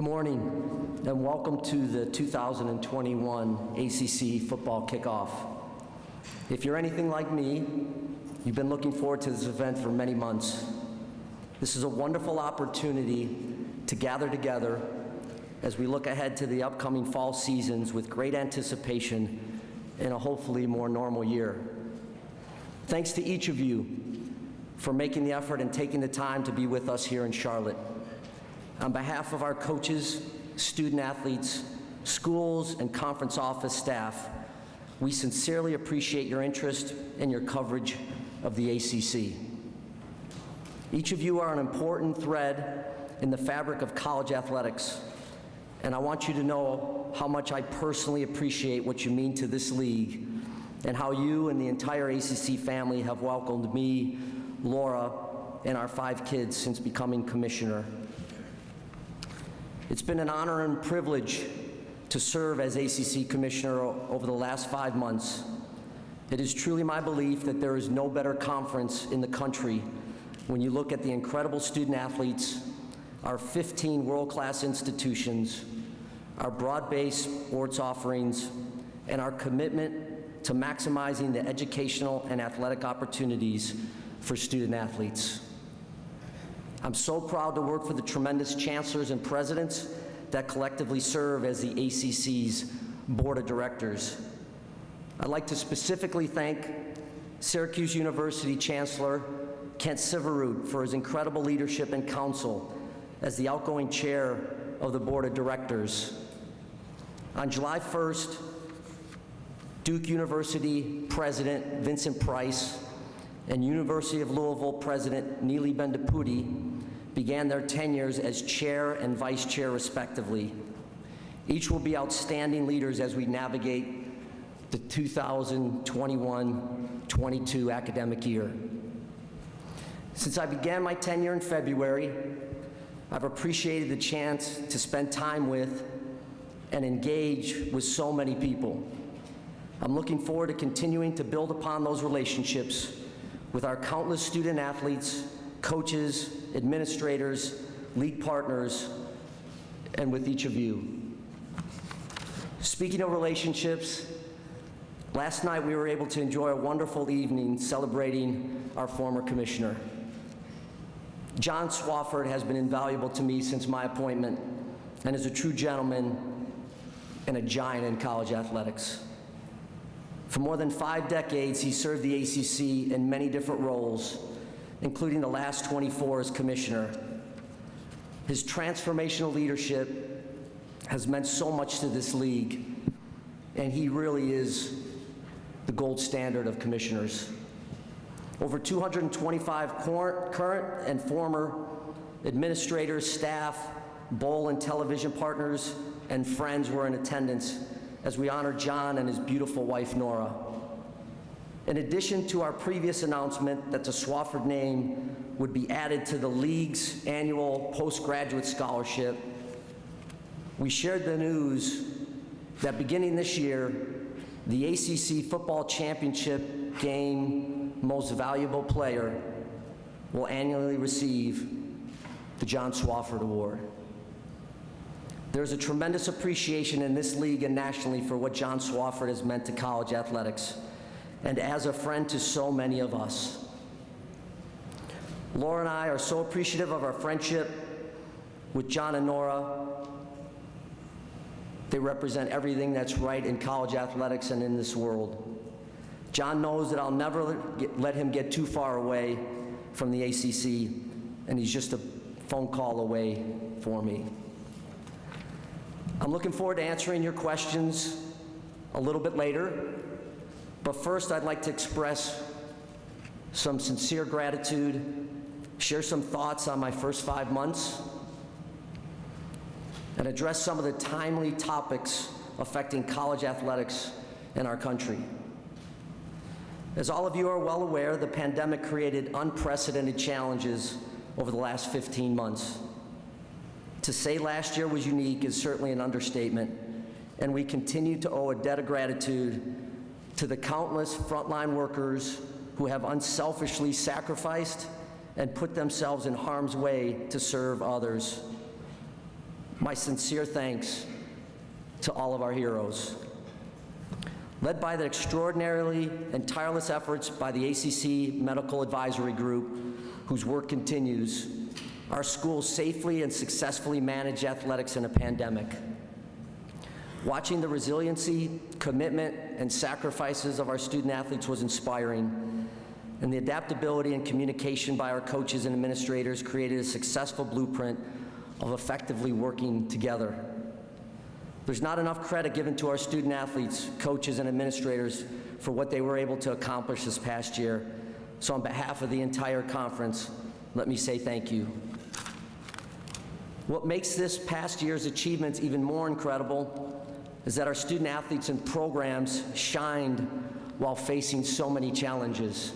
morning and welcome to the 2021 ACC Football Kickoff. If you're anything like me, you've been looking forward to this event for many months. This is a wonderful opportunity to gather together as we look ahead to the upcoming fall seasons with great anticipation in a hopefully more normal year. Thanks to each of you for making the effort and taking the time to be with us here in Charlotte. On behalf of our coaches, student athletes, schools, and conference office staff, we sincerely appreciate your interest and your coverage of the ACC. Each of you are an important thread in the fabric of college athletics, and I want you to know how much I personally appreciate what you mean to this league and how you and the entire ACC family have welcomed me, Laura, and our 5 kids since becoming commissioner. It's been an honor and privilege to serve as ACC Commissioner over the last 5 months. It is truly my belief that there is no better conference in the country when you look at the incredible student athletes, our 15 world-class institutions, our broad-based sports offerings, and our commitment to maximizing the educational and athletic opportunities for student athletes. I'm so proud to work for the tremendous chancellors and presidents that collectively serve as the ACC's Board of Directors. I'd like to specifically thank Syracuse University Chancellor Kent Syverud for his incredible leadership and counsel as the outgoing chair of the Board of Directors. On July 1st, Duke University President Vincent Price and University of Louisville President Neely Bendapudi began their tenures as chair and vice chair respectively. Each will be outstanding leaders as we navigate the 2021-22 academic year. Since I began my tenure in February, I've appreciated the chance to spend time with and engage with so many people. I'm looking forward to continuing to build upon those relationships with our countless student athletes, coaches, administrators, league partners, and with each of you. Speaking of relationships, last night we were able to enjoy a wonderful evening celebrating our former commissioner. John Swafford has been invaluable to me since my appointment and is a true gentleman and a giant in college athletics. For more than 5 decades, he served the ACC in many different roles, including the last 24 as commissioner. His transformational leadership has meant so much to this league, and he really is the gold standard of commissioners. Over 225 current and former administrators, staff, bowl and television partners, and friends were in attendance as we honor John and his beautiful wife, Nora. In addition to our previous announcement that the Swafford name would be added to the league's annual postgraduate scholarship, we shared the news that beginning this year, the ACC Football Championship Game Most Valuable Player will annually receive the John Swafford Award. There's a tremendous appreciation in this league and nationally for what John Swafford has meant to college athletics, and as a friend to so many of us. Laura and I are so appreciative of our friendship with John and Nora. They represent everything that's right in college athletics and in this world. John knows that I'll never let him get too far away from the ACC, and he's just a phone call away for me. I'm looking forward to answering your questions a little bit later, but first I'd like to express some sincere gratitude, share some thoughts on my first 5 months, and address some of the timely topics affecting college athletics in our country. As all of you are well aware, the pandemic created unprecedented challenges over the last 15 months. To say last year was unique is certainly an understatement, and we continue to owe a debt of gratitude to the countless frontline workers who have unselfishly sacrificed and put themselves in harm's way to serve others. My sincere thanks to all of our heroes. Led by the extraordinarily and tireless efforts by the ACC Medical Advisory Group, whose work continues, our schools safely and successfully manage athletics in a pandemic. Watching the resiliency, commitment, and sacrifices of our student athletes was inspiring, and the adaptability and communication by our coaches and administrators created a successful blueprint of effectively working together. There's not enough credit given to our student athletes, coaches, and administrators for what they were able to accomplish this past year. So on behalf of the entire conference, let me say thank you. What makes this past year's achievements even more incredible is that our student athletes and programs shined while facing so many challenges.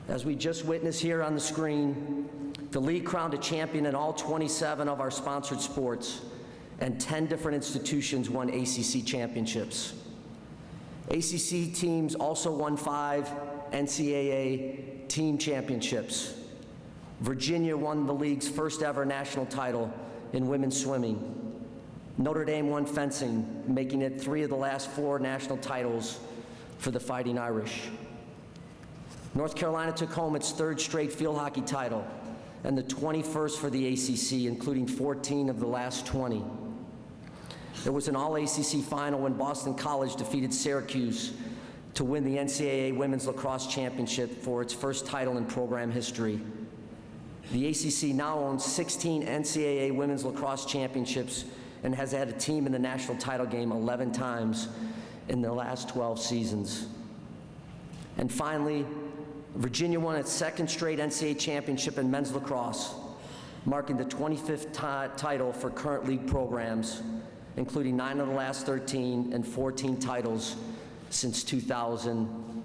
As we just witnessed here on the screen, the league crowned a champion in all 27 of our sponsored sports, and 10 different institutions won ACC championships. ACC teams also won 5 NCAA team championships. Virginia won the league's first ever national title in women's swimming. Notre Dame won fencing, making it 3 of the last 4 national titles for the Fighting Irish. North Carolina took home its 3rd straight field hockey title and the 21st for the ACC, including 14 of the last 20. There was an all-ACC final when Boston College defeated Syracuse to win the NCAA Women's Lacrosse Championship for its first title in program history. The ACC now owns 16 NCAA Women's Lacrosse Championships and has had a team in the national title game 11 times in the last 12 seasons. And finally, Virginia won its 2nd straight NCAA championship in men's lacrosse, marking the 25th title for current league programs, including 9 of the last 13 and 14 titles since 2000.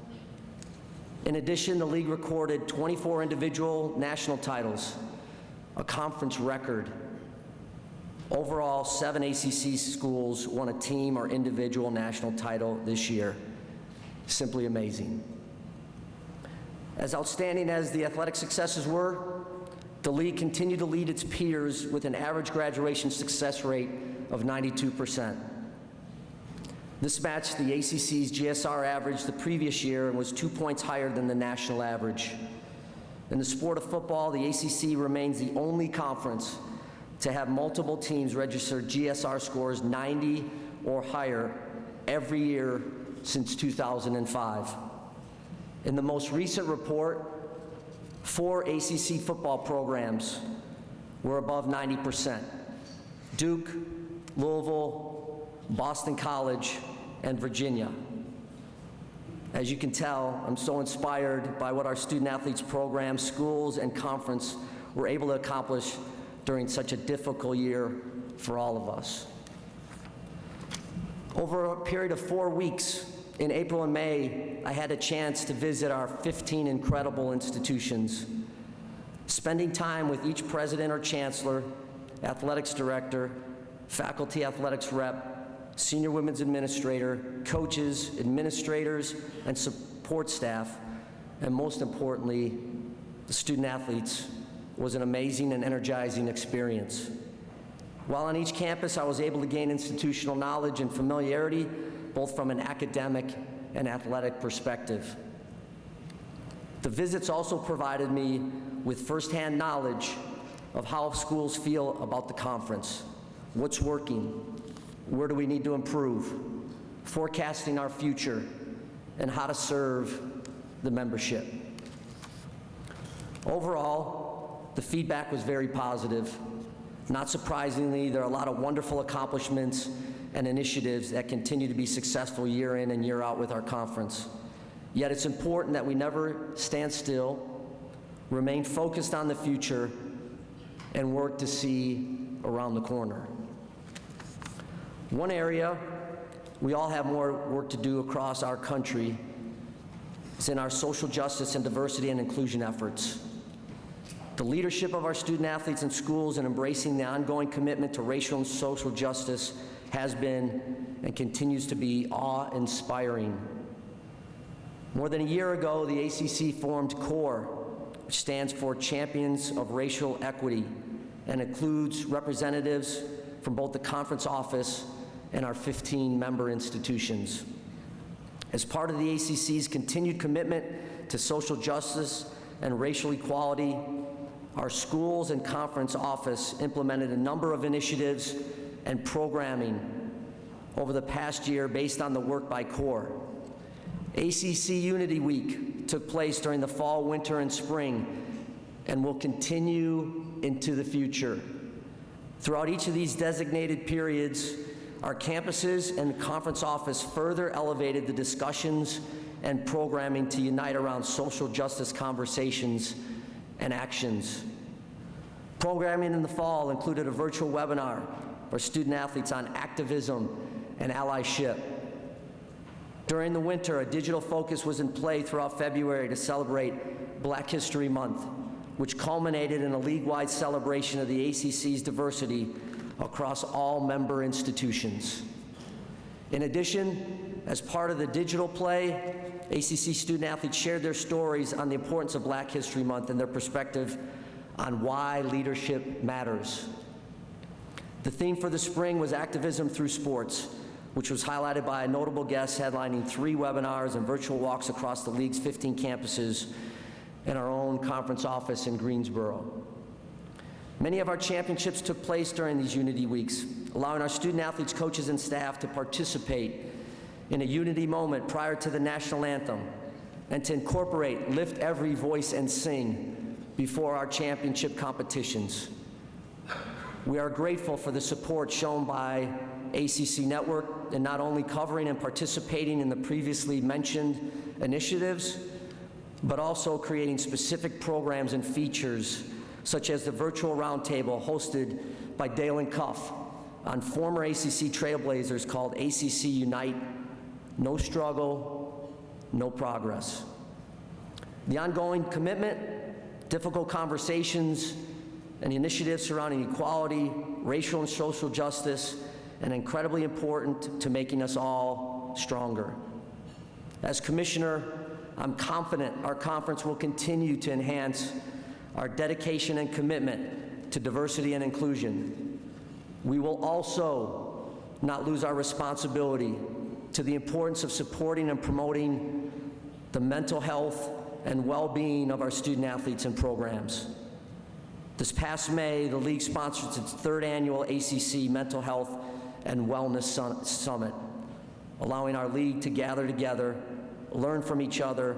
In addition, the league recorded 24 individual national titles, a conference record. Overall, 7 ACC schools won a team or individual national title this year. Simply amazing. As outstanding as the athletic successes were, the league continued to lead its peers with an average graduation success rate of 92%. This matched the ACC's GSR average the previous year and was 2 points higher than the national average. In the sport of football, the ACC remains the only conference to have multiple teams register GSR scores 90 or higher every year since 2005. In the most recent report, 4 ACC football programs were above 90%: Duke, Louisville, Boston College, and Virginia. As you can tell, I'm so inspired by what our student athletes programs, schools, and conference were able to accomplish during such a difficult year for all of us. Over a period of 4 weeks, in April and May, I had a chance to visit our 15 incredible institutions, spending time with each president or chancellor, athletics director, faculty athletics rep, senior women's administrator, coaches, administrators, and support staff, and most importantly, the student athletes, was an amazing and energizing experience. While on each campus, I was able to gain institutional knowledge and familiarity, both from an academic and athletic perspective. The visits also provided me with firsthand knowledge of how schools feel about the conference, what's working, where do we need to improve, forecasting our future, and how to serve the membership. Overall, the feedback was very positive. Not surprisingly, there are a lot of wonderful accomplishments and initiatives that continue to be successful year in and year out with our conference. Yet it's important that we never stand still, remain focused on the future, and work to see around the corner. One area we all have more work to do across our country is in our social justice and diversity and inclusion efforts. The leadership of our student athletes in schools and embracing the ongoing commitment to racial and social justice has been and continues to be awe-inspiring. More than a year ago, the ACC formed CORE, which stands for Champions of Racial Equity, and includes representatives from both the conference office and our 15 member institutions. As part of the ACC's continued commitment to social justice and racial equality, our schools and conference office implemented a number of initiatives and programming over the past year based on the work by CORE. ACC Unity Week took place during the fall, winter, and spring, and will continue into the future. Throughout each of these designated periods, our campuses and conference office further elevated the discussions and programming to unite around social justice conversations and actions. Programming in the fall included a virtual webinar for student athletes on activism and allyship. During the winter, a digital focus was in play throughout February to celebrate Black History Month, which culminated in a league-wide celebration of the ACC's diversity across all member institutions. In addition, as part of the digital play, ACC student athletes shared their stories on the importance of Black History Month and their perspective on why leadership matters. The theme for the spring was activism through sports, which was highlighted by a notable guest headlining 3 webinars and virtual walks across the league's 15 campuses and our own conference office in Greensboro. Many of our championships took place during these Unity Weeks, allowing our student athletes, coaches, and staff to participate in a unity moment prior to the national anthem and to incorporate Lift Every Voice and Sing before our championship competitions. We are grateful for the support shown by ACC Network in not only covering and participating in the previously mentioned initiatives, but also creating specific programs and features such as the virtual roundtable hosted by Dale and Cuff on former ACC trailblazers called ACC Unite, No Struggle, No Progress. The ongoing commitment, difficult conversations, and the initiatives surrounding equality, racial and social justice, and incredibly important to making us all stronger. As Commissioner, I'm confident our conference will continue to enhance our dedication and commitment to diversity and inclusion. We will also not lose our responsibility to the importance of supporting and promoting the mental health and well-being of our student athletes and programs. This past May, the league sponsored its 3rd annual ACC Mental Health and Wellness Summit, allowing our league to gather together, learn from each other,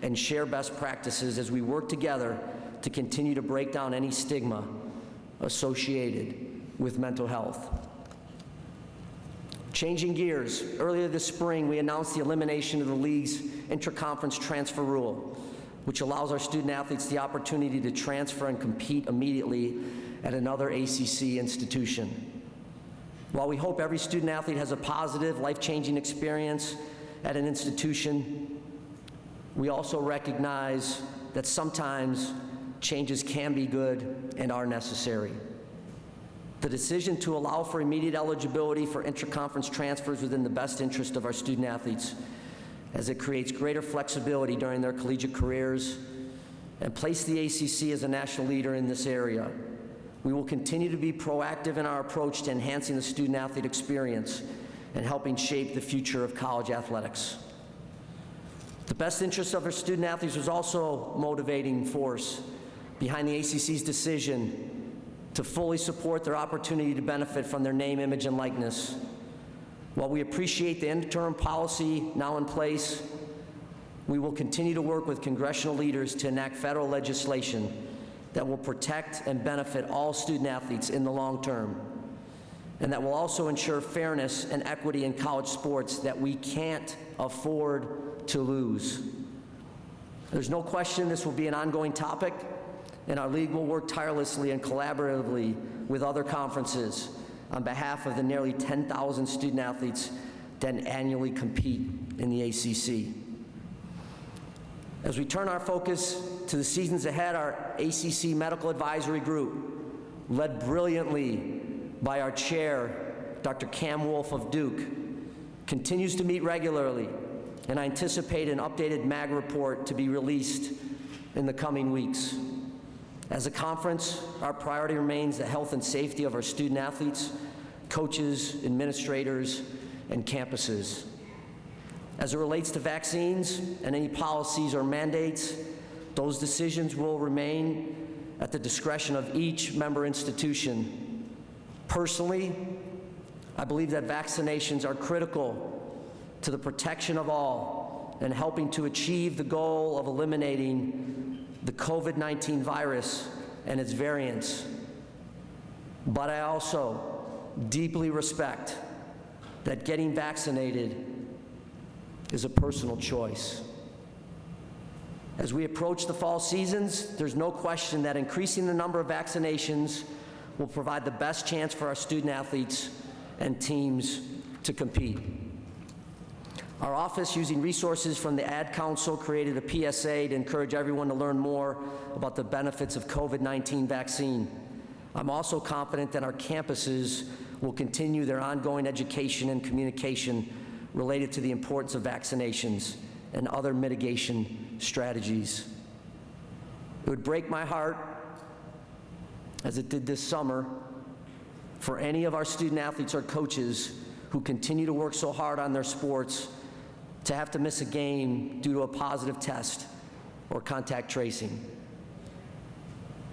and share best practices as we work together to continue to break down any stigma associated with mental health. Changing gears, earlier this spring, we announced the elimination of the league's intra-conference transfer rule, which allows our student athletes the opportunity to transfer and compete immediately at another ACC institution. While we hope every student athlete has a positive, life-changing experience at an institution, we also recognize that sometimes changes can be good and are necessary. The decision to allow for immediate eligibility for intra-conference transfers within the best interest of our student athletes, as it creates greater flexibility during their collegiate careers and place the ACC as a national leader in this area. We will continue to be proactive in our approach to enhancing the student athlete experience and helping shape the future of college athletics. The best interest of our student athletes was also a motivating force behind the ACC's decision to fully support their opportunity to benefit from their name, image, and likeness. While we appreciate the interim policy now in place, we will continue to work with congressional leaders to enact federal legislation that will protect and benefit all student athletes in the long term, and that will also ensure fairness and equity in college sports that we can't afford to lose. There's no question this will be an ongoing topic, and our league will work tirelessly and collaboratively with other conferences on behalf of the nearly 10,000 student athletes that annually compete in the ACC. As we turn our focus to the seasons ahead, our ACC Medical Advisory Group, led brilliantly by our chair, Dr. Cam Wolf of Duke, continues to meet regularly, and I anticipate an updated MAG report to be released in the coming weeks. As a conference, our priority remains the health and safety of our student athletes, coaches, administrators, and campuses. As it relates to vaccines and any policies or mandates, those decisions will remain at the discretion of each member institution. Personally, I believe that vaccinations are critical to the protection of all and helping to achieve the goal of eliminating the COVID-19 virus and its variants. But I also deeply respect that getting vaccinated is a personal choice. As we approach the fall seasons, there's no question that increasing the number of vaccinations will provide the best chance for our student athletes and teams to compete. Our office, using resources from the Ad Council, created a PSA to encourage everyone to learn more about the benefits of COVID-19 vaccine. I'm also confident that our campuses will continue their ongoing education and communication related to the importance of vaccinations and other mitigation strategies. It would break my heart, as it did this summer, for any of our student athletes or coaches who continue to work so hard on their sports to have to miss a game due to a positive test or contact tracing.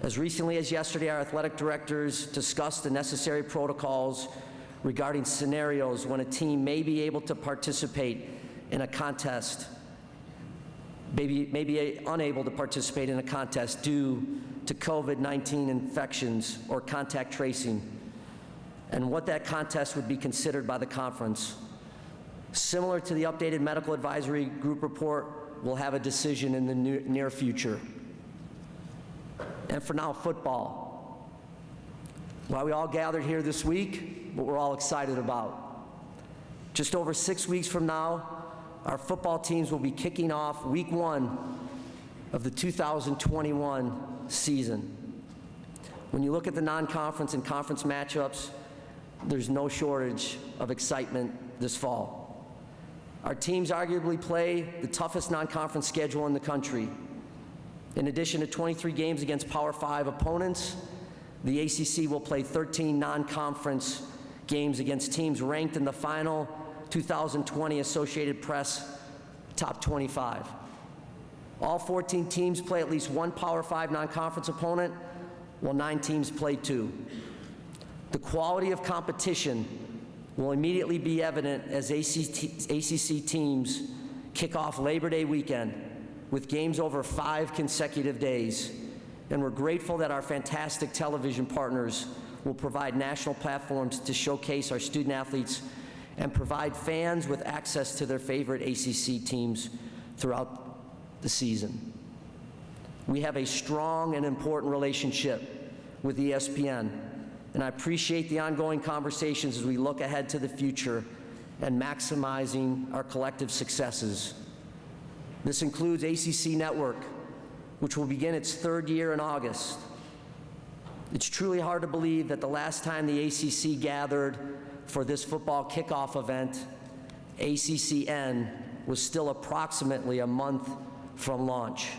As recently as yesterday, our athletic directors discussed the necessary protocols regarding scenarios when a team may be able to participate in a contest, may be unable to participate in a contest due to COVID-19 infections or contact tracing, and what that contest would be considered by the conference. Similar to the updated medical advisory group report, we'll have a decision in the near future. And for now, football. While we all gathered here this week, what we're all excited about. Just over 6 weeks from now, our football teams will be kicking off week 1 of the 2021 season. When you look at the non-conference and conference matchups, there's no shortage of excitement this fall. Our teams arguably play the toughest non-conference schedule in the country. In addition to 23 games against Power 5 opponents, the ACC will play 13 non-conference games against teams ranked in the final 2020 Associated Press Top 25. All 14 teams play at least one Power 5 non-conference opponent, while 9 teams play 2. The quality of competition will immediately be evident as ACC teams kick off Labor Day weekend with games over 5 consecutive days. And we're grateful that our fantastic television partners will provide national platforms to showcase our student athletes and provide fans with access to their favorite ACC teams throughout the season. We have a strong and important relationship with ESPN, and I appreciate the ongoing conversations as we look ahead to the future and maximizing our collective successes. This includes ACC Network, which will begin its 3rd year in August. It's truly hard to believe that the last time the ACC gathered for this football kickoff event, ACCN, was still approximately a month from launch.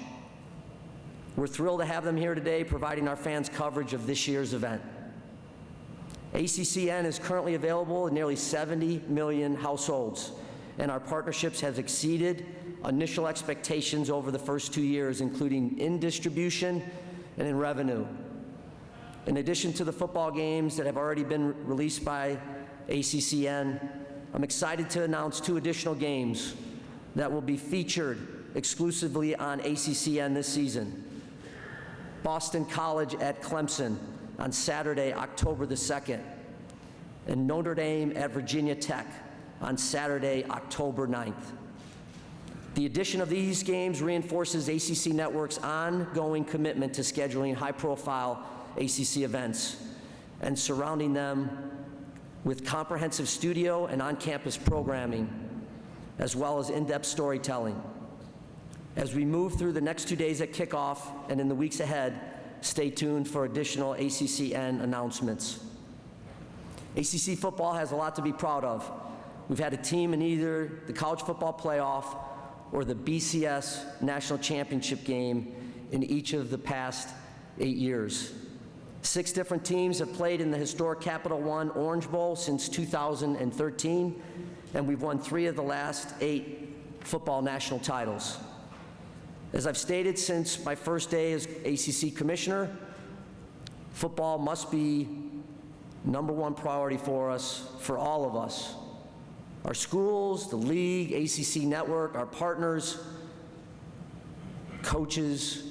We're thrilled to have them here today, providing our fans coverage of this year's event. ACCN is currently available in nearly 70 million households, and our partnerships have exceeded initial expectations over the first 2 years, including in distribution and in revenue. In addition to the football games that have already been released by ACCN, I'm excited to announce 2 additional games that will be featured exclusively on ACCN this season. Boston College at Clemson on Saturday, October the 2nd, and Notre Dame at Virginia Tech on Saturday, October 9th. The addition of these games reinforces ACC Network's ongoing commitment to scheduling high-profile ACC events and surrounding them with comprehensive studio and on-campus programming, as well as in-depth storytelling. As we move through the next 2 days at kickoff and in the weeks ahead, stay tuned for additional ACCN announcements. ACC football has a lot to be proud of. We've had a team in either the College Football Playoff or the BCS National Championship game in each of the past 8 years. 6 different teams have played in the historic Capital One Orange Bowl since 2013, and we've won 3 of the last 8 football national titles. As I've stated since my first day as ACC Commissioner, football must be #1 priority for us, for all of us. Our schools, the league, ACC network, our partners, coaches.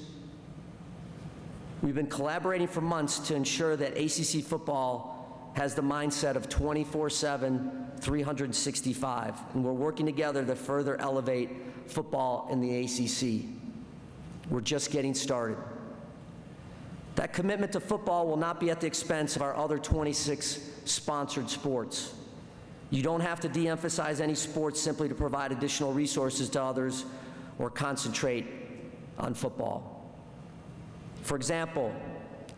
We've been collaborating for months to ensure that ACC football has the mindset of 24/7, 365, and we're working together to further elevate football in the ACC. We're just getting started. That commitment to football will not be at the expense of our other 26 sponsored sports. You don't have to de-emphasize any sports simply to provide additional resources to others or concentrate on football. For example,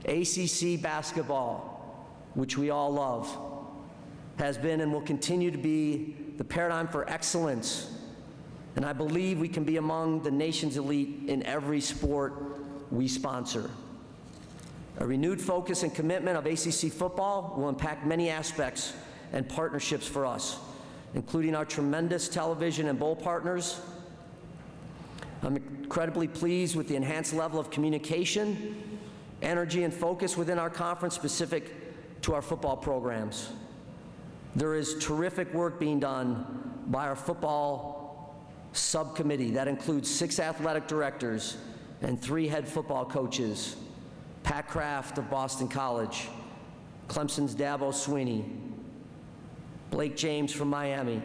ACC basketball, which we all love, has been and will continue to be the paradigm for excellence, and I believe we can be among the nation's elite in every sport we sponsor. A renewed focus and commitment of ACC football will impact many aspects and partnerships for us, including our tremendous television and bowl partners. I'm incredibly pleased with the enhanced level of communication, energy, and focus within our conference specific to our football programs. There is terrific work being done by our football subcommittee that includes 6 athletic directors and 3 head football coaches: Pat Kraft of Boston College, Clemson's Dabo Sweeney, Blake James from Miami,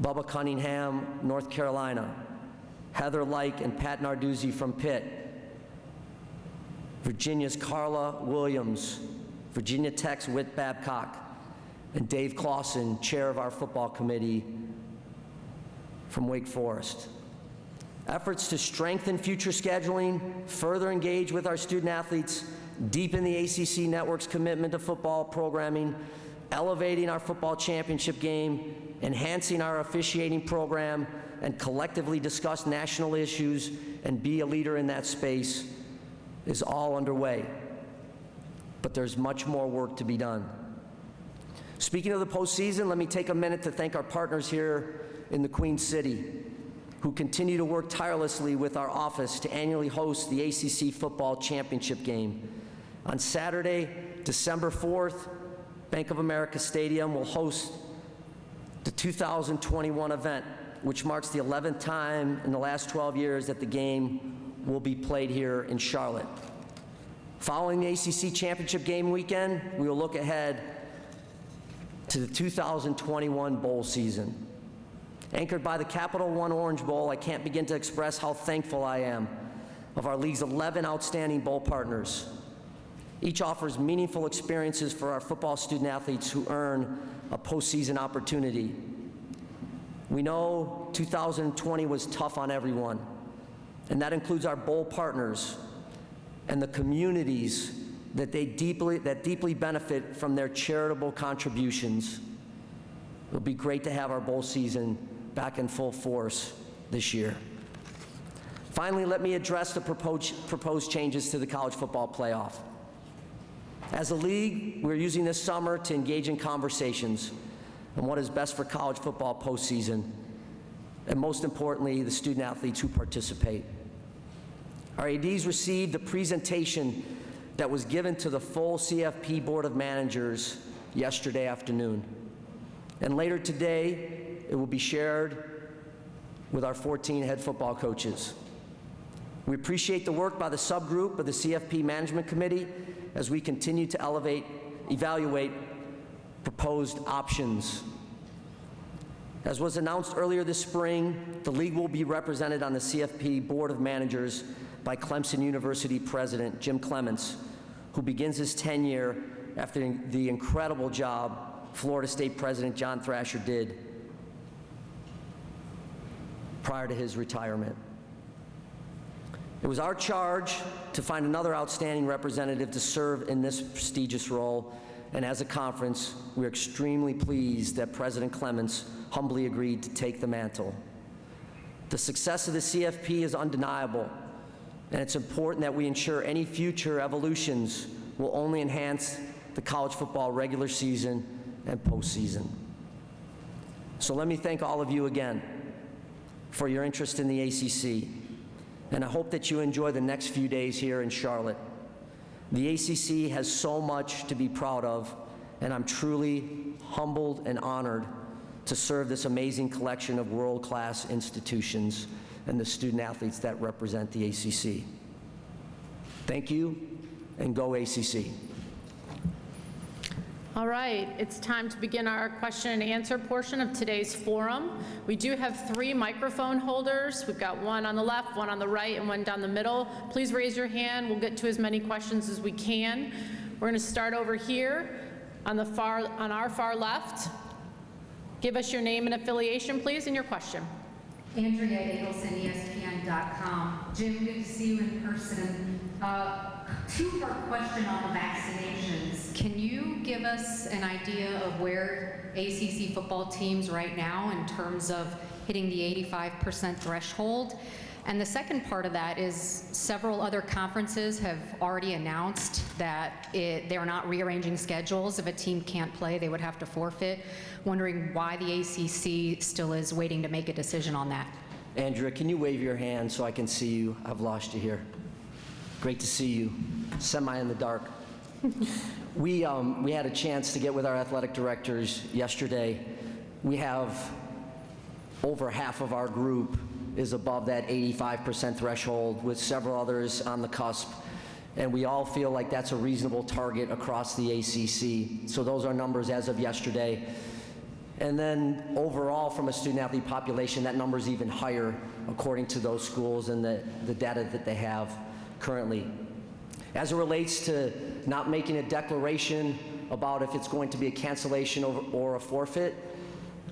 Bubba Cunningham, North Carolina, Heather Like and Pat Narduzzi from Pitt, Virginia's Carla Williams, Virginia Tech's Whit Babcock, and Dave Clausen, chair of our football committee from Wake Forest. Efforts to strengthen future scheduling, further engage with our student athletes, deepen the ACC network's commitment to football programming, elevating our football championship game, enhancing our officiating program, and collectively discuss national issues and be a leader in that space is all underway. But there's much more work to be done. Speaking of the postseason, let me take a minute to thank our partners here in the Queen City, who continue to work tirelessly with our office to annually host the ACC Football Championship game. On Saturday, December 4th, Bank of America Stadium will host the 2021 event, which marks the 11th time in the last 12 years that the game will be played here in Charlotte. Following the ACC Championship game weekend, we will look ahead to the 2021 bowl season. Anchored by the Capital One Orange Bowl, I can't begin to express how thankful I am of our league's 11 outstanding bowl partners. Each offers meaningful experiences for our football student athletes who earn a postseason opportunity. We know 2020 was tough on everyone, and that includes our bowl partners and the communities that deeply benefit from their charitable contributions. It'll be great to have our bowl season back in full force this year. Finally, let me address the proposed changes to the college football playoff. As a league, we're using this summer to engage in conversations on what is best for college football postseason, and most importantly, the student athletes who participate. Our ADs received a presentation that was given to the full CFP Board of Managers yesterday afternoon. And later today, it will be shared with our 14 head football coaches. We appreciate the work by the subgroup of the CFP Management Committee as we continue to evaluate proposed options. As was announced earlier this spring, the league will be represented on the CFP Board of Managers by Clemson University President Jim Clements, who begins his tenure after the incredible job Florida State President John Thrasher did prior to his retirement. It was our charge to find another outstanding representative to serve in this prestigious role, and as a conference, we're extremely pleased that President Clements humbly agreed to take the mantle. The success of the CFP is undeniable, And it's important that we ensure any future evolutions will only enhance the college football regular season and postseason. So let me thank all of you again for your interest in the ACC, and I hope that you enjoy the next few days here in Charlotte. The ACC has so much to be proud of, and I'm truly humbled and honored to serve this amazing collection of world-class institutions and the student athletes that represent the ACC. Thank you, and go ACC. All right, it's time to begin our question and answer portion of today's forum. We do have 3 microphone holders. We've got one on the left, one on the right, and one down the middle. Please raise your hand. We'll get to as many questions as we can. We're going to start over here on our far left. Give us your name and affiliation, please, and your question. Andrea Eagleson, ESPN.com. Jim, good to see you in person. Two-part question on the vaccinations. Can you give us an idea of where ACC football teams right now in terms of hitting the 85% threshold? And the second part of that is several other conferences have already announced that they're not rearranging schedules. If a team can't play, they would have to forfeit. Wondering why the ACC still is waiting to make a decision on that. Andrea, can you wave your hand so I can see you? I've lost you here. Great to see you. Semi in the dark. We had a chance to get with our athletic directors yesterday. We have over half of our group is above that 85% threshold, with several others on the cusp. And we all feel like that's a reasonable target across the ACC. So those are numbers as of yesterday. And then overall, from a student athlete population, that number is even higher according to those schools and the data that they have currently. As it relates to not making a declaration about if it's going to be a cancellation or a forfeit,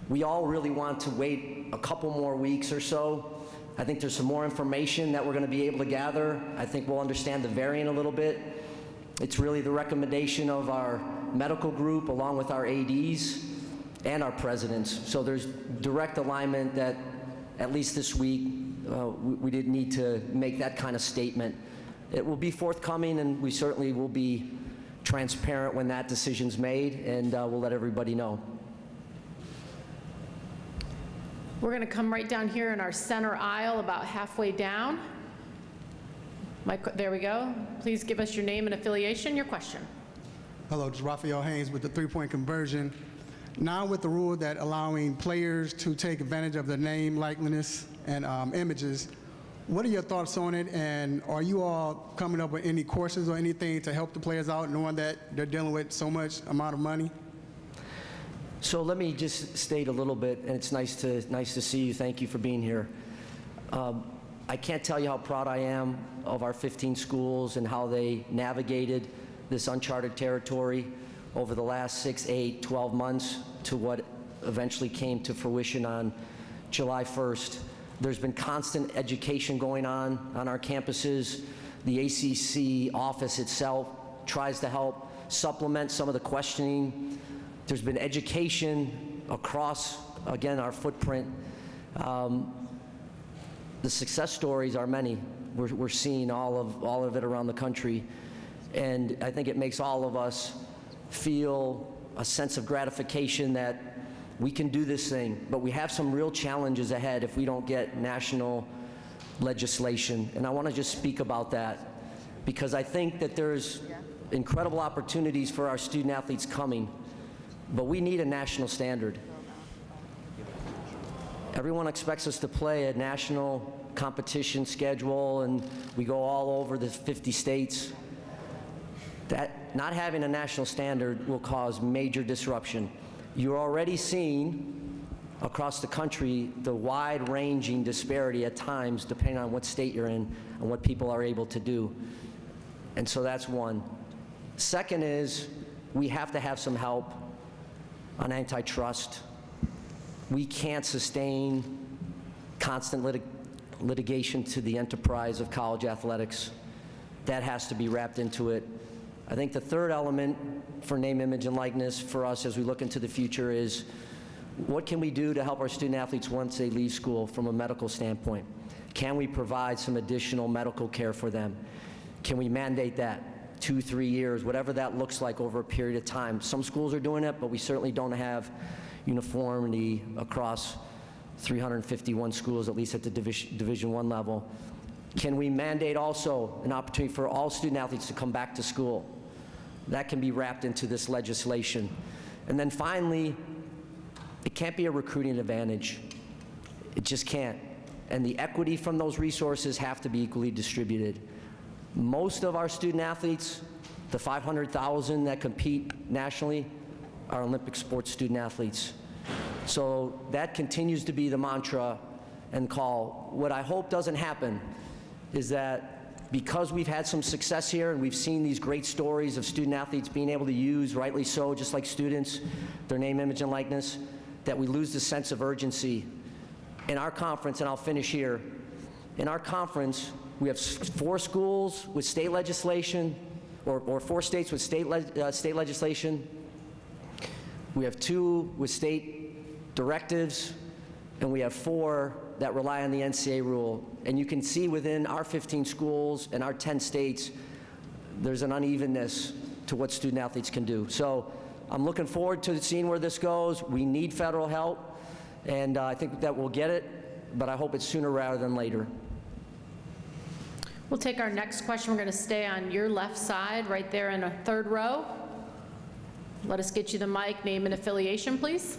we all really want to wait a couple more weeks or so. I think there's some more information that we're going to be able to gather. I think we'll understand the variant a little bit. It's really the recommendation of our medical group along with our ADs and our presidents. So there's direct alignment that at least this week we didn't need to make that kind of statement. It will be forthcoming, and we certainly will be transparent when that decision's made, and we'll let everybody know. We're going to come right down here in our center aisle, about halfway down. There we go. Please give us your name and affiliation, your question. Hello, this is Raphael Haynes with the three-point conversion. Now with the rule that allowing players to take advantage of their name, likeness, and images, what are your thoughts on it, and are you all coming up with any courses or anything to help the players out, knowing that they're dealing with so much amount of money? So let me just state a little bit, and it's nice to see you. Thank you for being here. I can't tell you how proud I am of our 15 schools and how they navigated this uncharted territory over the last 6, 8, 12 months to what eventually came to fruition on July 1st. There's been constant education going on our campuses. The ACC office itself tries to help supplement some of the questioning. There's been education across, again, our footprint. The success stories are many. We're seeing all of it around the country. And I think it makes all of us feel a sense of gratification that we can do this thing, but we have some real challenges ahead if we don't get national legislation. And I want to just speak about that because I think that there's incredible opportunities for our student athletes coming, but we need a national standard. Everyone expects us to play a national competition schedule, and we go all over the 50 states. That not having a national standard will cause major disruption. You're already seeing across the country the wide-ranging disparity at times depending on what state you're in and what people are able to do. And so that's one. Second is we have to have some help on antitrust. We can't sustain constant litigation to the enterprise of college athletics. That has to be wrapped into it. I think the third element for name, image, and likeness for us as we look into the future is What can we do to help our student athletes once they leave school from a medical standpoint? Can we provide some additional medical care for them? Can we mandate that 2, 3 years, whatever that looks like over a period of time? Some schools are doing it, but we certainly don't have uniformity across 351 schools, at least at the Division I level. Can we mandate also an opportunity for all student athletes to come back to school? That can be wrapped into this legislation. And then finally, it can't be a recruiting advantage. It just can't. And the equity from those resources have to be equally distributed. Most of our student athletes, the 500,000 that compete nationally, are Olympic sports student athletes. So that continues to be the mantra and call. What I hope doesn't happen is that because we've had some success here and we've seen these great stories of student athletes being able to use, rightly so, just like students, their name, image, and likeness, that we lose the sense of urgency. In our conference, and I'll finish here, in our conference, we have 4 schools with state legislation, or 4 states with state legislation. We have 2 with state directives, and we have 4 that rely on the NCAA rule. And you can see within our 15 schools and our 10 states, there's an unevenness to what student athletes can do. So I'm looking forward to seeing where this goes. We need federal help, and I think that we'll get it, but I hope it's sooner rather than later. We'll take our next question. We're going to stay on your left side, right there in a 3rd row. Let us get you the mic. Name and affiliation, please.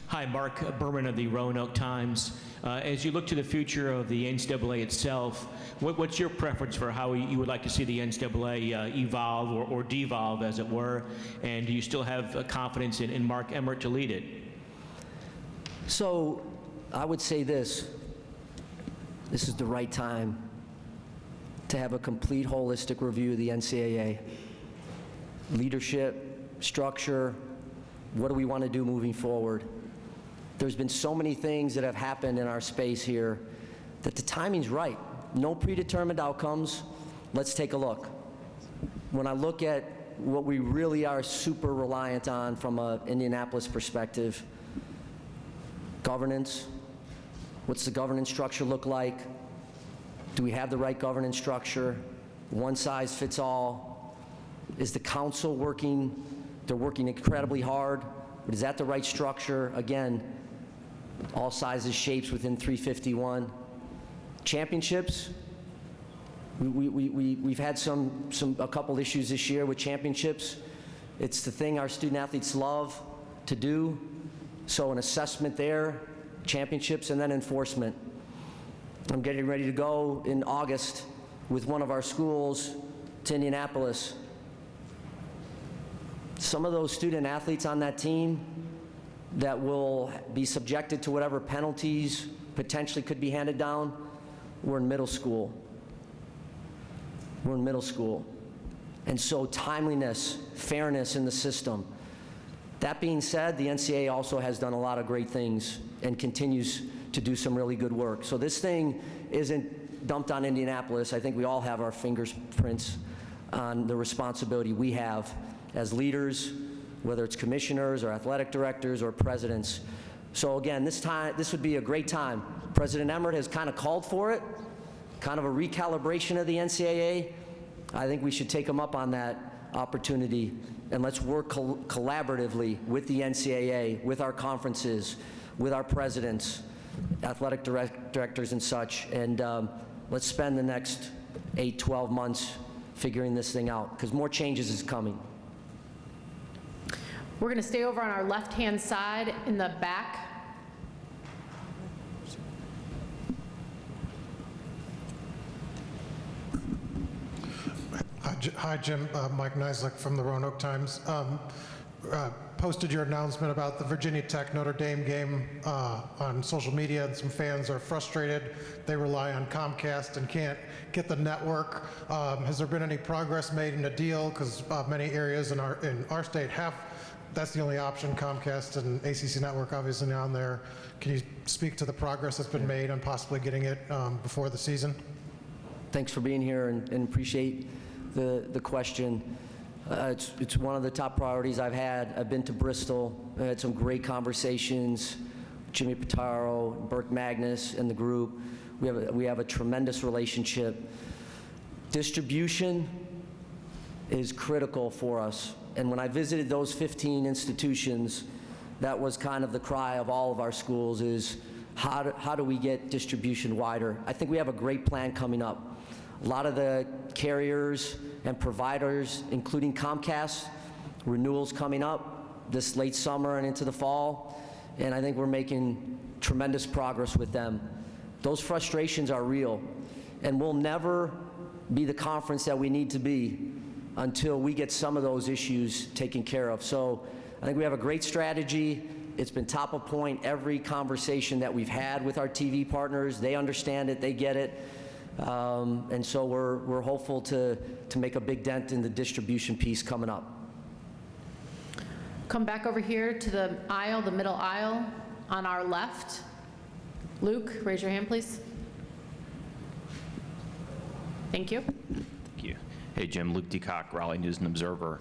Hi, Mark Berman of the Roanoke Times. As you look to the future of the NCAA itself, what's your preference for how you would like to see the NCAA evolve or devolve, as it were? And do you still have confidence in Mark Emmert to lead it? So I would say this is the right time to have a complete holistic review of the NCAA. Leadership, structure, what do we want to do moving forward? There's been so many things that have happened in our space here that the timing's right. No predetermined outcomes. Let's take a look. When I look at what we really are super reliant on from an Indianapolis perspective, governance. What's the governance structure look like? Do we have the right governance structure? One size fits all? Is the council working? They're working incredibly hard, but is that the right structure? Again, all sizes, shapes within 351. Championships, we've had a couple issues this year with championships. It's the thing our student athletes love to do. So an assessment there, championships, and then enforcement. I'm getting ready to go in August with one of our schools to Indianapolis. Some of those student athletes on that team that will be subjected to whatever penalties potentially could be handed down, we're in middle school. We're in middle school. And so timeliness, fairness in the system. That being said, the NCAA also has done a lot of great things and continues to do some really good work. So this thing isn't dumped on Indianapolis. I think we all have our fingerprints on the responsibility we have as leaders, whether it's commissioners or athletic directors or presidents. So again, this would be a great time. President Emmert has kind of called for it, kind of a recalibration of the NCAA. I think we should take him up on that opportunity, and let's work collaboratively with the NCAA, with our conferences, with our presidents, athletic directors and such, and let's spend the next 8, 12 months figuring this thing out, because more changes is coming. We're going to stay over on our left-hand side in the back. Hi, Jim. Mike Nislek from the Roanoke Times. Posted your announcement about the Virginia Tech Notre Dame game on social media, and some fans are frustrated. They rely on Comcast and can't get the network. Has there been any progress made in a deal? Because many areas in our state have. That's the only option, Comcast and ACC Network obviously on there. Can you speak to the progress that's been made on possibly getting it before the season? Thanks for being here and appreciate the question. It's one of the top priorities I've had. I've been to Bristol. I had some great conversations. Jimmy Pitaro, Burke Magnus, and the group. We have a tremendous relationship. Distribution is critical for us. And when I visited those 15 institutions, that was kind of the cry of all of our schools is, how do we get distribution wider? I think we have a great plan coming up. A lot of the carriers and providers, including Comcast, renewals coming up this late summer and into the fall, and I think we're making tremendous progress with them. Those frustrations are real, and we'll never be the conference that we need to be until we get some of those issues taken care of. So I think we have a great strategy. It's been top of point every conversation that we've had with our TV partners. They understand it, they get it. And so we're hopeful to make a big dent in the distribution piece coming up. Come back over here to the aisle, the middle aisle on our left. Luke, raise your hand, please. Thank you. Thank you. Hey, Jim. Luke DeCock, Raleigh News and Observer.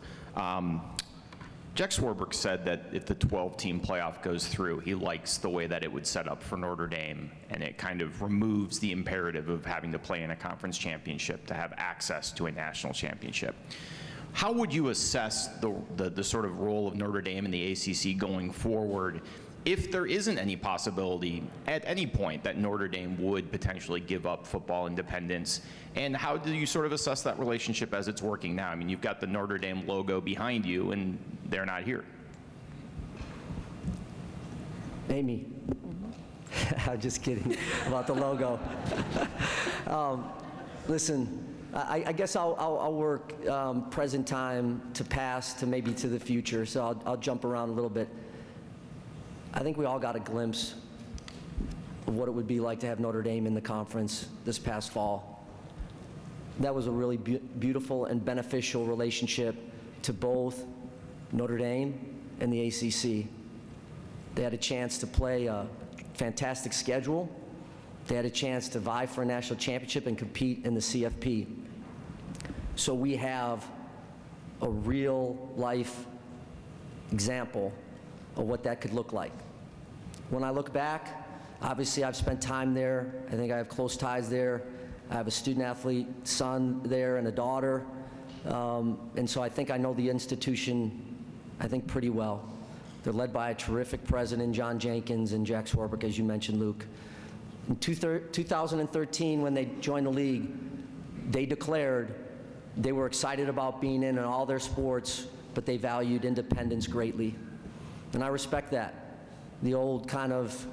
Jack Swarbrick said that if the 12-team playoff goes through, he likes the way that it would set up for Notre Dame, and it kind of removes the imperative of having to play in a conference championship to have access to a national championship. How would you assess the sort of role of Notre Dame in the ACC going forward if there isn't any possibility at any point that Notre Dame would potentially give up football independence? And how do you sort of assess that relationship as it's working now? I mean, you've got the Notre Dame logo behind you, and they're not here. Amy. I'm just kidding about the logo. Listen, I guess I'll work present time to past to maybe to the future, so I'll jump around a little bit. I think we all got a glimpse of what it would be like to have Notre Dame in the conference this past fall. That was a really beautiful and beneficial relationship to both Notre Dame and the ACC. They had a chance to play a fantastic schedule. They had a chance to vie for a national championship and compete in the CFP. So we have a real life example of what that could look like. When I look back, obviously I've spent time there. I think I have close ties there. I have a student athlete son there and a daughter. And so I think I know the institution, I think, pretty well. They're led by a terrific president, John Jenkins, and Jack Swarbrick, as you mentioned, Luke. In 2013, when they joined the league, they declared they were excited about being in all their sports, but they valued independence greatly. And I respect that. The old kind of,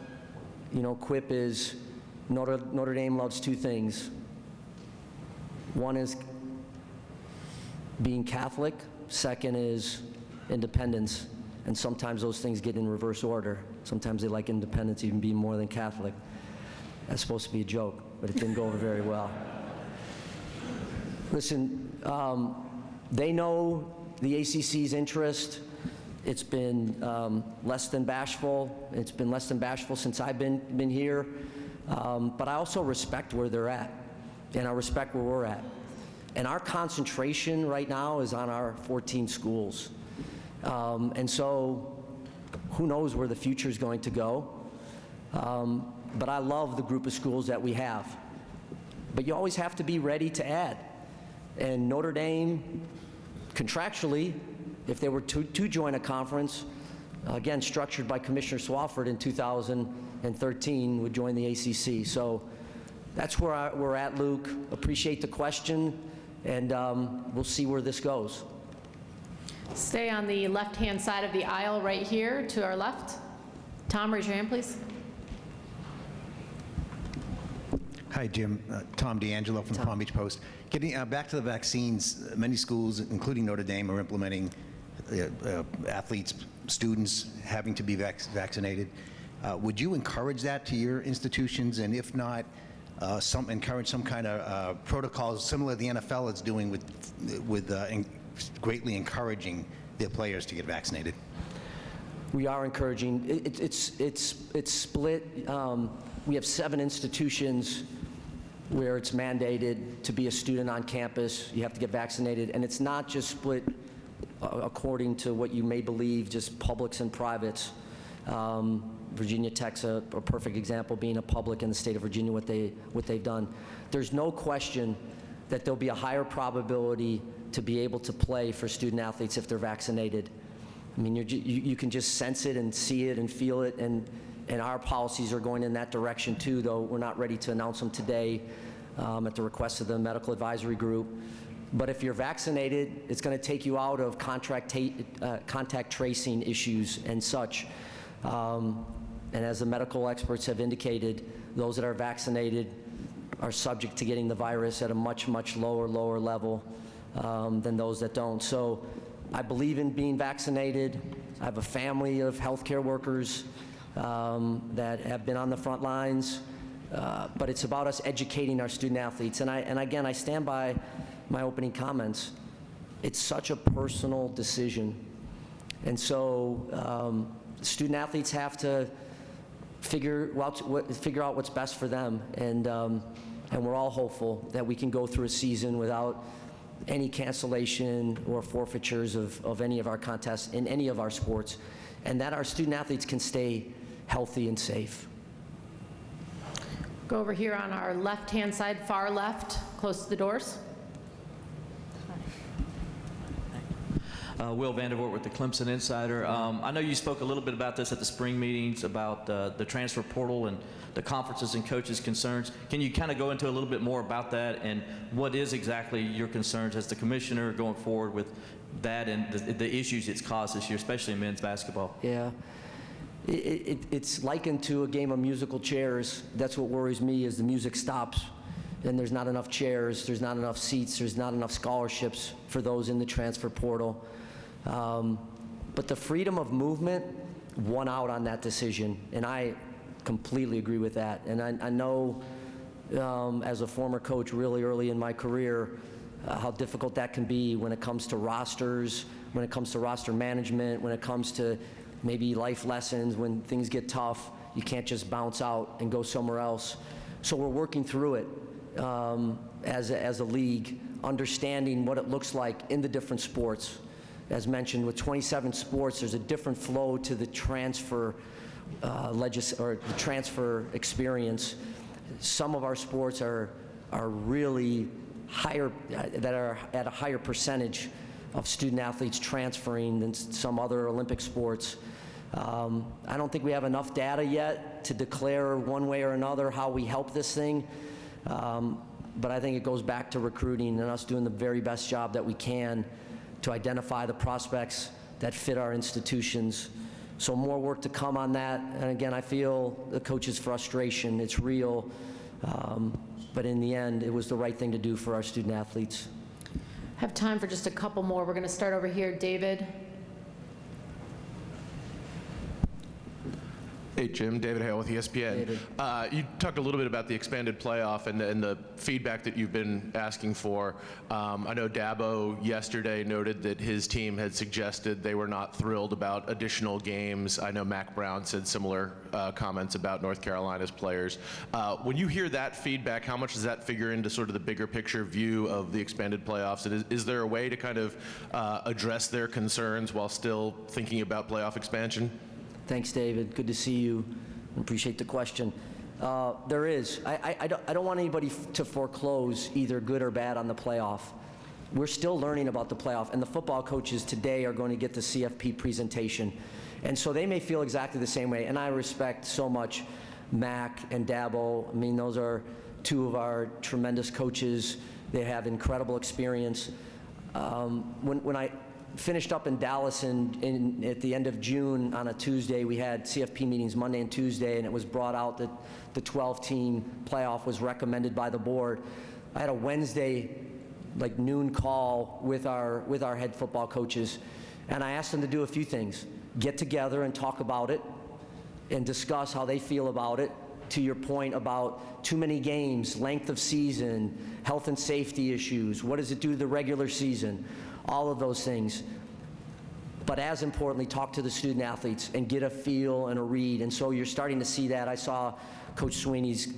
quip is Notre Dame loves two things. One is being Catholic. Second is independence. And sometimes those things get in reverse order. Sometimes they like independence even being more than Catholic. That's supposed to be a joke, but it didn't go over very well. Listen, they know the ACC's interest. It's been less than bashful. It's been less than bashful since I've been here. But I also respect where they're at, and I respect where we're at. And our concentration right now is on our 14 schools. And so who knows where the future is going to go. But I love the group of schools that we have. But you always have to be ready to add. And Notre Dame, contractually, if they were to join a conference, again, structured by Commissioner Swafford in 2013, would join the ACC. So that's where we're at, Luke. Appreciate the question, and we'll see where this goes. Stay on the left-hand side of the aisle right here to our left. Tom, raise your hand, please. Hi, Jim. Tom D'Angelo from the Palm Beach Post. Getting back to the vaccines, many schools, including Notre Dame, are implementing athletes, students having to be vaccinated. Would you encourage that to your institutions? And if not, encourage some kind of protocols similar to the NFL is doing with greatly encouraging their players to get vaccinated? We are encouraging. It's split. We have 7 institutions where it's mandated to be a student on campus. You have to get vaccinated, and it's not just split according to what you may believe, just publics and privates. Virginia Tech's a perfect example, being a public in the state of Virginia, what they've done. There's no question that there'll be a higher probability to be able to play for student athletes if they're vaccinated. I mean, you can just sense it and see it and feel it, and our policies are going in that direction too, though we're not ready to announce them today at the request of the medical advisory group. But if you're vaccinated, it's going to take you out of contact tracing issues and such. And as the medical experts have indicated, those that are vaccinated are subject to getting the virus at a much, much lower level than those that don't. So I believe in being vaccinated. I have a family of healthcare workers that have been on the front lines, but it's about us educating our student athletes. And again, I stand by my opening comments. It's such a personal decision. And so student athletes have to figure out what's best for them. And we're all hopeful that we can go through a season without any cancellation or forfeitures of any of our contests in any of our sports, and that our student athletes can stay healthy and safe. Go over here on our left-hand side, far left, close to the doors. Will Vandervoort with the Clemson Insider. I know you spoke a little bit about this at the spring meetings about the transfer portal and the conferences and coaches' concerns. Can you kind of go into a little bit more about that and what is exactly your concerns as the commissioner going forward with that and the issues it's caused this year, especially in men's basketball? Yeah. It's likened to a game of musical chairs. That's what worries me, is the music stops and there's not enough chairs, there's not enough seats, there's not enough scholarships for those in the transfer portal. But the freedom of movement won out on that decision, and I completely agree with that. And I know as a former coach really early in my career how difficult that can be when it comes to rosters, when it comes to roster management, when it comes to maybe life lessons. When things get tough, you can't just bounce out and go somewhere else. So we're working through it as a league, understanding what it looks like in the different sports. As mentioned, with 27 sports, there's a different flow to the transfer the transfer experience. Some of our sports are really higher, that are at a higher percentage of student athletes transferring than some other Olympic sports. I don't think we have enough data yet to declare one way or another how we help this thing, but I think it goes back to recruiting and us doing the very best job that we can to identify the prospects that fit our institutions. So more work to come on that. And again, I feel the coach's frustration. It's real. But in the end, it was the right thing to do for our student athletes. Have time for just a couple more. We're going to start over here. David. Hey, Jim. David Hale with ESPN. David. You talked a little bit about the expanded playoff and the feedback that you've been asking for. I know Dabo yesterday noted that his team had suggested they were not thrilled about additional games. I know Mac Brown said similar comments about North Carolina's players. When you hear that feedback, how much does that figure into sort of the bigger picture view of the expanded playoffs? And is there a way to kind of address their concerns while still thinking about playoff expansion? Thanks, David. Good to see you. Appreciate the question. There is. I don't want anybody to foreclose either good or bad on the playoff. We're still learning about the playoff, and the football coaches today are going to get the CFP presentation. And so they may feel exactly the same way, and I respect so much Mac and Dabo. I mean, those are two of our tremendous coaches. They have incredible experience. When I finished up in Dallas at the end of June on a Tuesday, we had CFP meetings Monday and Tuesday, and it was brought out that the 12-team playoff was recommended by the board. I had a Wednesday, like noon call with our head football coaches, and I asked them to do a few things. Get together and talk about it and discuss how they feel about it. To your point about too many games, length of season, health and safety issues, what does it do to the regular season? All of those things. But as importantly, talk to the student athletes and get a feel and a read. And so you're starting to see that. I saw Coach Sweeney's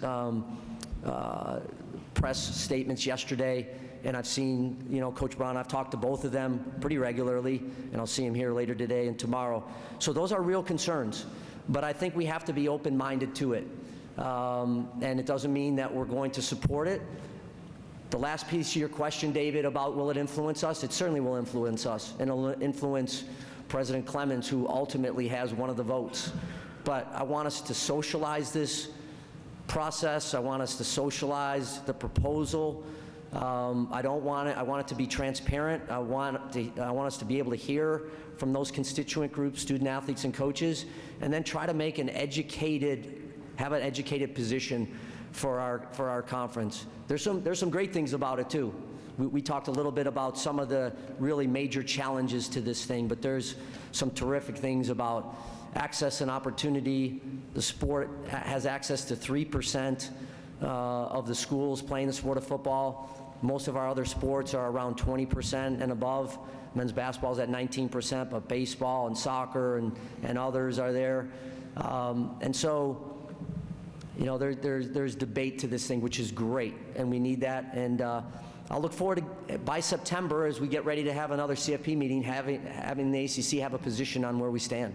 press statements yesterday, and I've seen, Coach Brown, I've talked to both of them pretty regularly, and I'll see him here later today and tomorrow. So those are real concerns, but I think we have to be open-minded to it. And it doesn't mean that we're going to support it. The last piece of your question, David, about will it influence us? It certainly will influence us, and it'll influence President Clemens, who ultimately has one of the votes. But I want us to socialize this process. I want us to socialize the proposal. I want it to be transparent. I want us to be able to hear from those constituent groups, student athletes and coaches, and then try to make have an educated position for our conference. There's some great things about it too. We talked a little bit about some of the really major challenges to this thing, but there's some terrific things about access and opportunity. The sport has access to 3% of the schools playing the sport of football. Most of our other sports are around 20% and above. Men's basketball is at 19%, but baseball and soccer and others are there. And so, there's debate to this thing, which is great, and we need that. And I'll look forward to, by September, as we get ready to have another CFP meeting, having the ACC have a position on where we stand.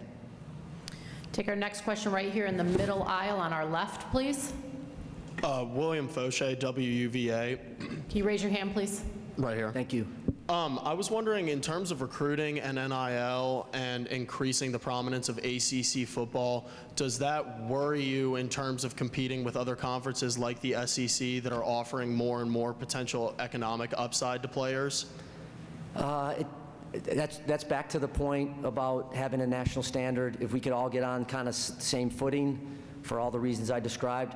Take our next question right here in the middle aisle on our left, please. William Fauché, WUVA. Can you raise your hand, please? Right here. Thank you. I was wondering, in terms of recruiting and NIL and increasing the prominence of ACC football, does that worry you in terms of competing with other conferences like the SEC that are offering more and more potential economic upside to players? That's back to the point about having a national standard. If we could all get on kind of same footing for all the reasons I described.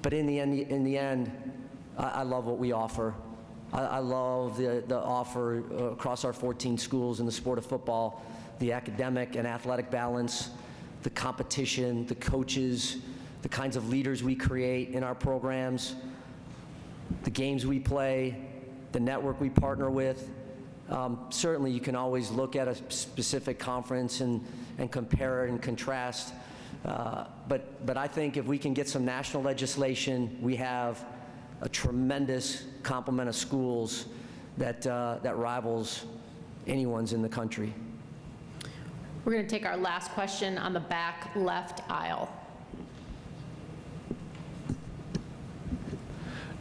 But in the end, I love what we offer. I love the offer across our 14 schools in the sport of football, the academic and athletic balance, the competition, the coaches, the kinds of leaders we create in our programs, the games we play, the network we partner with. Certainly you can always look at a specific conference and compare it and contrast. But I think if we can get some national legislation, we have a tremendous complement of schools that rivals anyone's in the country. We're going to take our last question on the back left aisle.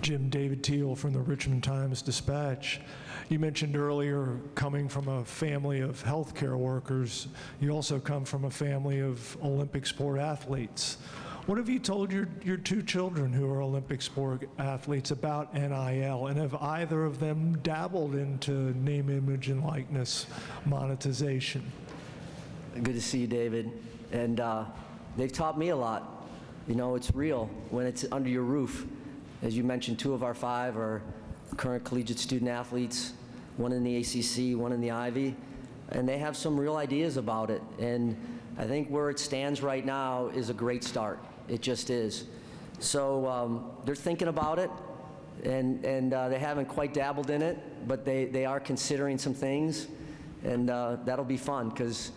Jim, David Teal from the Richmond Times-Dispatch. You mentioned earlier coming from a family of healthcare workers. You also come from a family of Olympic sport athletes. What have you told your two children who are Olympic sport athletes about NIL? And have either of them dabbled into name, image, and likeness monetization? Good to see you, David. And they've taught me a lot. It's real when it's under your roof. As you mentioned, 2 of our 5 are current collegiate student athletes, 1 in the ACC, 1 in the Ivy, and they have some real ideas about it. And I think where it stands right now is a great start. It just is. So they're thinking about it, and they haven't quite dabbled in it, but they are considering some things, and that'll be fun because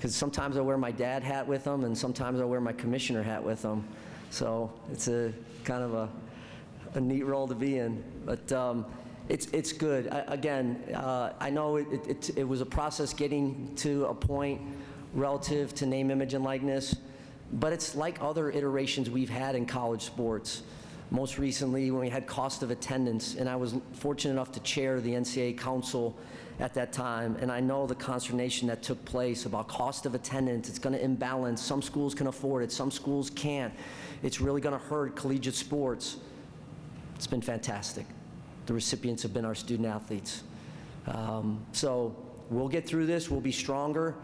sometimes I wear my dad hat with them, and sometimes I wear my commissioner hat with them. So it's a kind of a neat role to be in, but it's good. I know it was a process getting to a point relative to name, image, and likeness, but it's like other iterations we've had in college sports. Most recently, when we had cost of attendance, and I was fortunate enough to chair the NCAA Council at that time, and I know the consternation that took place about cost of attendance. It's going to imbalance. Some schools can afford it, some schools can't. It's really going to hurt collegiate sports. It's been fantastic. The recipients have been our student athletes. So we'll get through this, we'll be stronger,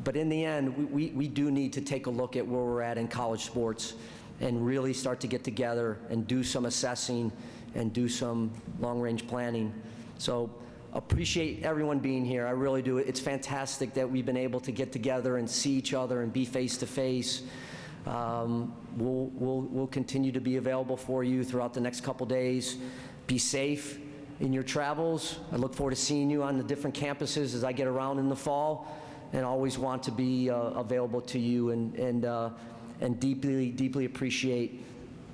but in the end, we do need to take a look at where we're at in college sports and really start to get together and do some assessing and do some long-range planning. So appreciate everyone being here, I really do. It's fantastic that we've been able to get together and see each other and be face-to-face. We'll continue to be available for you throughout the next couple days. Be safe in your travels. I look forward to seeing you on the different campuses as I get around in the fall, and always want to be available to you and deeply, deeply appreciate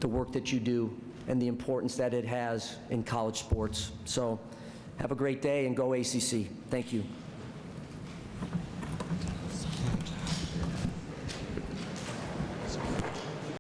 the work that you do and the importance that it has in college sports. So have a great day and go ACC. Thank you.